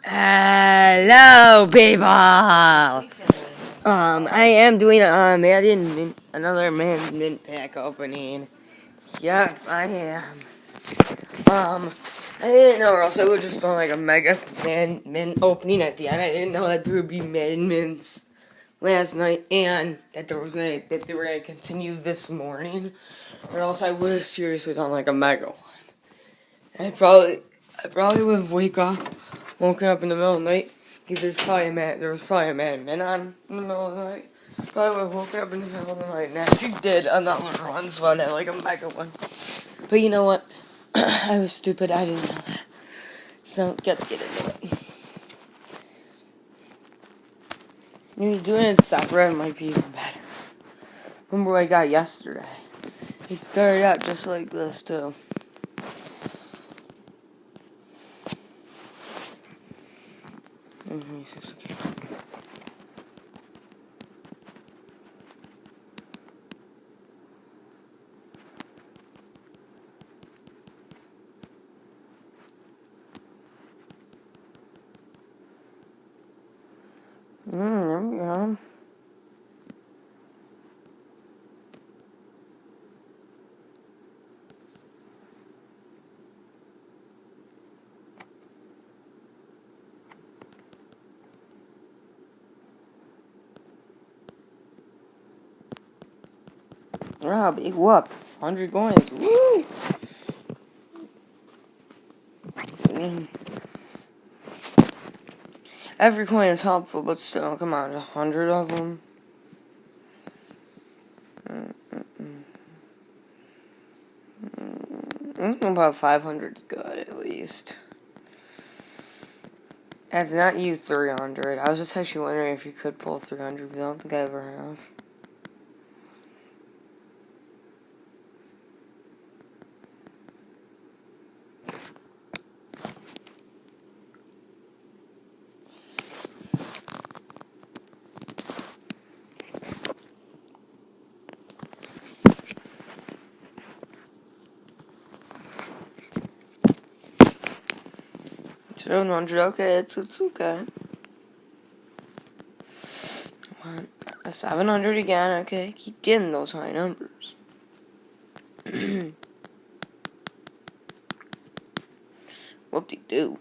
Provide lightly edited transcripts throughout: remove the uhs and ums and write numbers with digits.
Hello, people. I am doing Madden another Madden pack opening. Yeah, I am. I didn't know, or else I would just done like a mega Madden opening at the end. I didn't know that there would be Madden mints last night, and that they were gonna continue this morning, or else I would have seriously done like a mega one. I probably would have woken up in the middle of the night, because there was probably a Madman on in the middle of the night. Probably would have woken up in the middle of the night and actually did another one, so I'd have like a mega one. But you know what? I was stupid, I didn't know that. So, let's get into it. Maybe doing it separate might be even better. Remember what I got yesterday? It started out just like this, too. There we go. Ah, big whoop. 100 coins. Woo! Every coin is helpful, but still, come on, 100 of them. About 500 is good, at least. That's not you 300. I was just actually wondering if you could pull 300, but I don't think I ever have. So 100, okay, it's okay. Come on, 700 again, okay, keep getting those high numbers. Whoop-de-doo.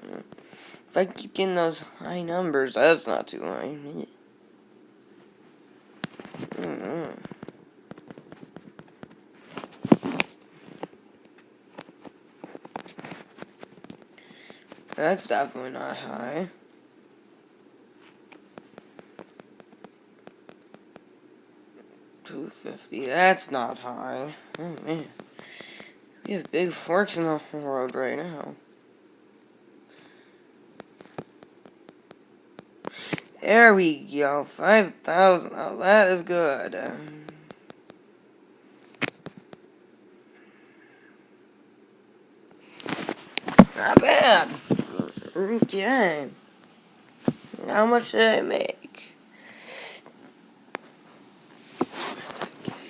If I keep getting those high numbers, that's not too high. That's definitely not high. $250. That's not high. Oh man, we have big forks in the road right now. There we go. 5,000. Oh, that is good. Not bad. Okay. How much did I make?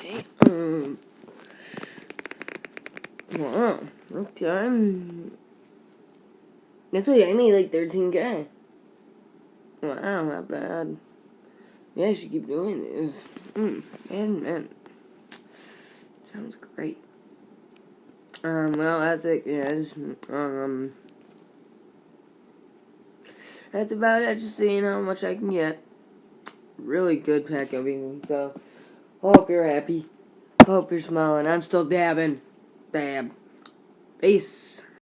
Okay. Wow. Okay. That's what I made, like 13K. Wow, not bad. Yeah, I should keep doing this. Man. Sounds great. Well, that's it, guys. That's about it, just seeing how much I can get. Really good pack opening, so hope you're happy. Hope you're smiling. I'm still dabbing. Dab. Peace.